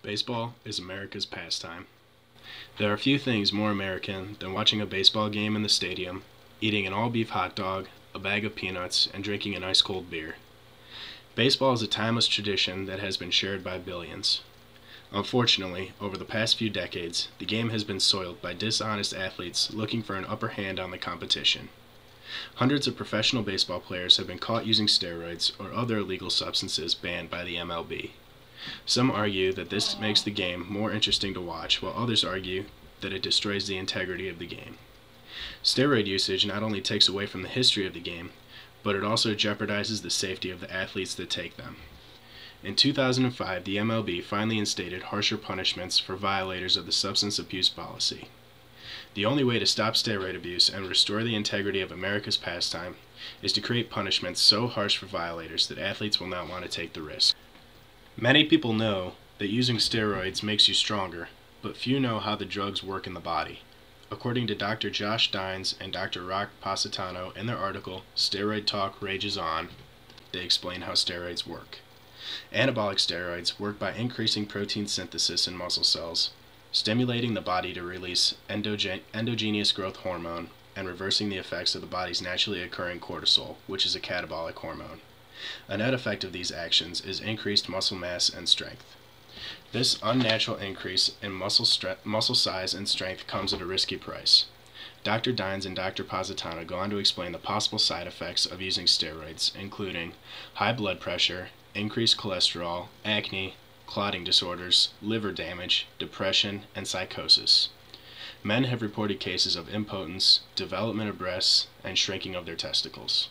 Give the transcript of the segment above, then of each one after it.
Baseball is America's pastime. There are few things more American than watching a baseball game in the stadium, eating an all-beef hot dog, a bag of peanuts, and drinking an ice-cold beer. Baseball is a timeless tradition that has been shared by billions. Unfortunately, over the past few decades, the game has been soiled by dishonest athletes looking for an upper hand on the competition. Hundreds of professional baseball players have been caught using steroids or other illegal substances banned by the MLB. Some argue that this makes the game more interesting to watch, while others argue that it destroys the integrity of the game. Steroid usage not only takes away from the history of the game, but it also jeopardizes the safety of the athletes that take them. In 2005, the MLB finally instated harsher punishments for violators of the substance abuse policy. The only way to stop steroid abuse and restore the integrity of America's pastime is to create punishments so harsh for violators that athletes will not want to take the risk. Many people know that using steroids makes you stronger, but few know how the drugs work in the body. According to Dr. Josh Dines and Dr. Rock Positano in their article, Steroid Talk Rages On, they explain how steroids work. Anabolic steroids work by increasing protein synthesis in muscle cells, stimulating the body to release endogenous growth hormone, and reversing the effects of the body's naturally occurring cortisol, which is a catabolic hormone. A net effect of these actions is increased muscle mass and strength. This unnatural increase in muscle size and strength comes at a risky price. Dr. Dines and Dr. Positano go on to explain the possible side effects of using steroids, including high blood pressure, increased cholesterol, acne, clotting disorders, liver damage, depression, and psychosis. Men have reported cases of impotence, development of breasts, and shrinking of their testicles.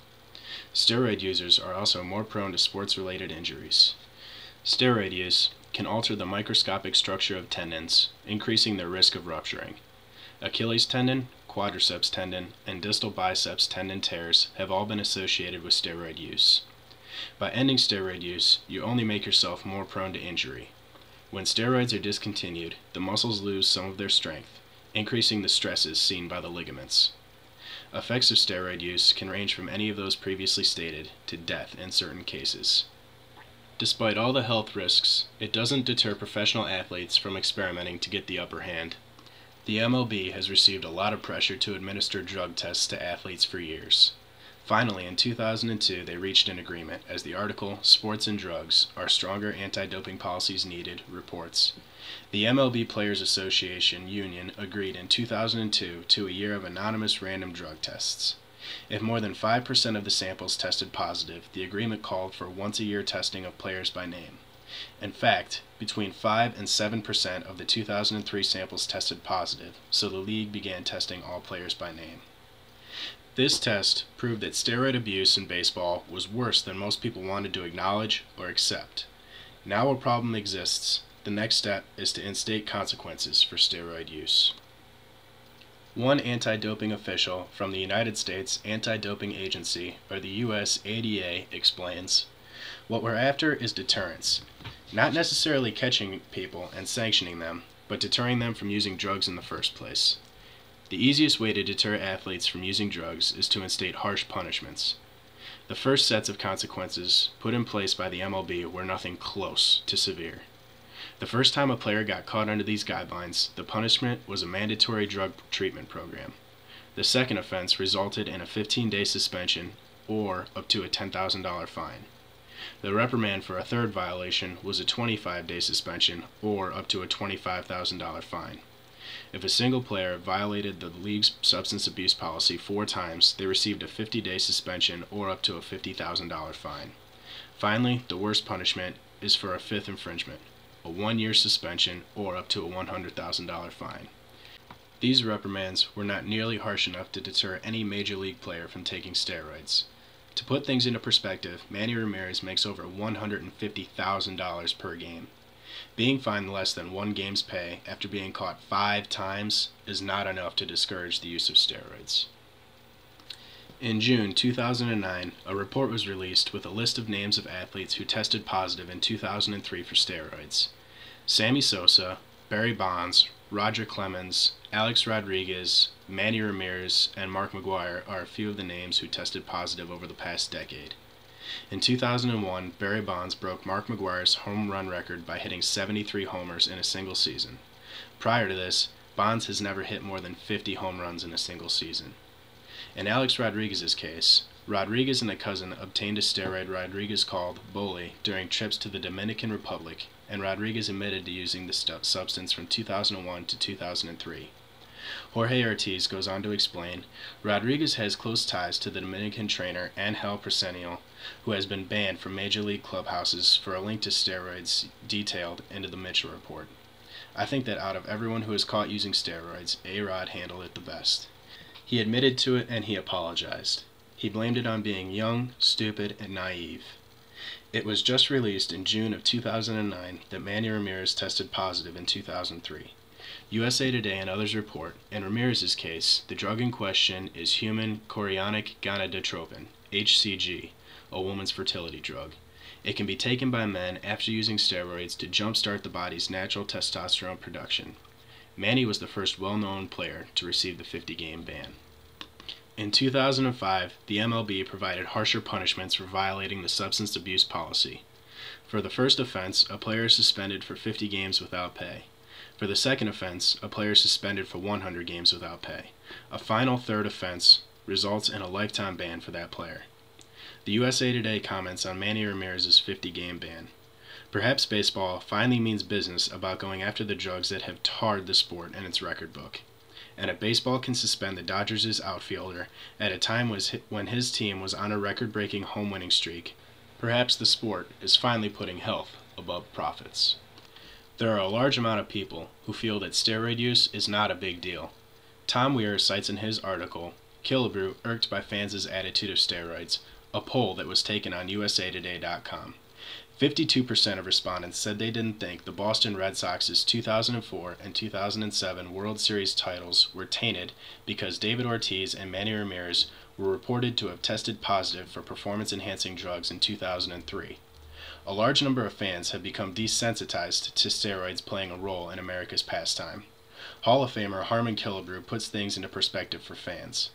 Steroid users are also more prone to sports-related injuries. Steroid use can alter the microscopic structure of tendons, increasing their risk of rupturing. Achilles tendon, quadriceps tendon, and distal biceps tendon tears have all been associated with steroid use. By ending steroid use, you only make yourself more prone to injury. When steroids are discontinued, the muscles lose some of their strength, increasing the stresses seen by the ligaments. Effects of steroid use can range from any of those previously stated to death in certain cases. Despite all the health risks, it doesn't deter professional athletes from experimenting to get the upper hand. The MLB has received a lot of pressure to administer drug tests to athletes for years. Finally, in 2002, they reached an agreement, as the article, Sports and Drugs, Are Stronger Anti-Doping Policies Needed, reports. The MLB Players Association Union agreed in 2002 to a year of anonymous random drug tests. If more than 5% of the samples tested positive, the agreement called for once-a-year testing of players by name. In fact, between 5 and 7% of the 2003 samples tested positive, so the league began testing all players by name. This test proved that steroid abuse in baseball was worse than most people wanted to acknowledge or accept. Now a problem exists. The next step is to instate consequences for steroid use. One anti-doping official from the United States Anti-Doping Agency, or the US ADA, explains, "What we're after is deterrence, not necessarily catching people and sanctioning them, but deterring them from using drugs in the first place. The easiest way to deter athletes from using drugs is to instate harsh punishments. The first sets of consequences put in place by the MLB were nothing close to severe. The first time a player got caught under these guidelines, the punishment was a mandatory drug treatment program. The second offense resulted in a 15-day suspension or up to a $10,000 fine. The reprimand for a third violation was a 25-day suspension or up to a $25,000 fine. If a single player violated the league's substance abuse policy 4 times, they received a 50-day suspension or up to a $50,000 fine. Finally, the worst punishment is for a 5th infringement, a 1-year suspension or up to a $100,000 fine. These reprimands were not nearly harsh enough to deter any major league player from taking steroids. To put things into perspective, Manny Ramirez makes over $150,000 per game. Being fined less than 1 game's pay after being caught 5 times is not enough to discourage the use of steroids. In June 2009, a report was released with a list of names of athletes who tested positive in 2003 for steroids. Sammy Sosa, Barry Bonds, Roger Clemens, Alex Rodriguez, Manny Ramirez, and Mark McGwire are a few of the names who tested positive over the past decade. In 2001, Barry Bonds broke Mark McGwire's home run record by hitting 73 homers in a single season. Prior to this, Bonds has never hit more than 50 home runs in a single season. In Alex Rodriguez's case, Rodriguez and a cousin obtained a steroid Rodriguez called Bully during trips to the Dominican Republic, and Rodriguez admitted to using the substance from 2001 to 2003. Jorge Ortiz goes on to explain, Rodriguez has close ties to the Dominican trainer Angel Presenio, who has been banned from major league clubhouses for a link to steroids detailed into the Mitchell report. I think that out of everyone who is caught using steroids, A-Rod handled it the best. He admitted to it and he apologized. He blamed it on being young, stupid, and naive. It was just released in June of 2009 that Manny Ramirez tested positive in 2003. USA Today and others report, in Ramirez's case, the drug in question is human chorionic gonadotropin, HCG, a woman's fertility drug. It can be taken by men after using steroids to jumpstart the body's natural testosterone production. Manny was the first well-known player to receive the 50-game ban. In 2005, the MLB provided harsher punishments for violating the substance abuse policy. For the first offense, a player is suspended for 50 games without pay. For the second offense, a player is suspended for 100 games without pay. A final third offense results in a lifetime ban for that player. The USA Today comments on Manny Ramirez's 50-game ban. Perhaps baseball finally means business about going after the drugs that have tarred the sport in its record book. And if baseball can suspend the Dodgers' outfielder at a time when his team was on a record-breaking home winning streak, perhaps the sport is finally putting health above profits. There are a large amount of people who feel that steroid use is not a big deal. Tom Weir cites in his article, Killebrew irked by fans' attitude of steroids, a poll that was taken on usatoday.com. 52% of respondents said they didn't think the Boston Red Sox's 2004 and 2007 World Series titles were tainted because David Ortiz and Manny Ramirez were reported to have tested positive for performance-enhancing drugs in 2003. A large number of fans have become desensitized to steroids playing a role in America's pastime. Hall of Famer Harmon Killebrew puts things into perspective for fans.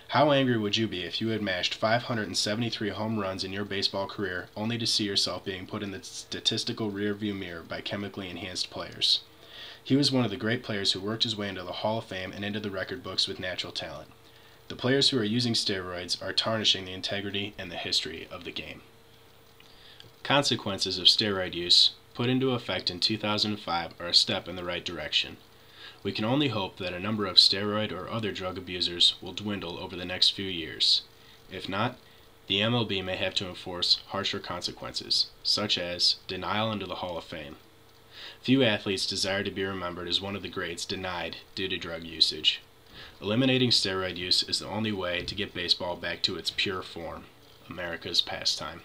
How angry would you be if you had mashed 573 home runs in your baseball career only to see yourself being put in the statistical rearview mirror by chemically enhanced players? He was one of the great players who worked his way into the Hall of Fame and into the record books with natural talent. The players who are using steroids are tarnishing the integrity and the history of the game. Consequences of steroid use, put into effect in 2005, are a step in the right direction. We can only hope that a number of steroid or other drug abusers will dwindle over the next few years. If not, the MLB may have to enforce harsher consequences, such as denial into the Hall of Fame. Few athletes desire to be remembered as one of the greats denied due to drug usage. Eliminating steroid use is the only way to get baseball back to its pure form, America's pastime.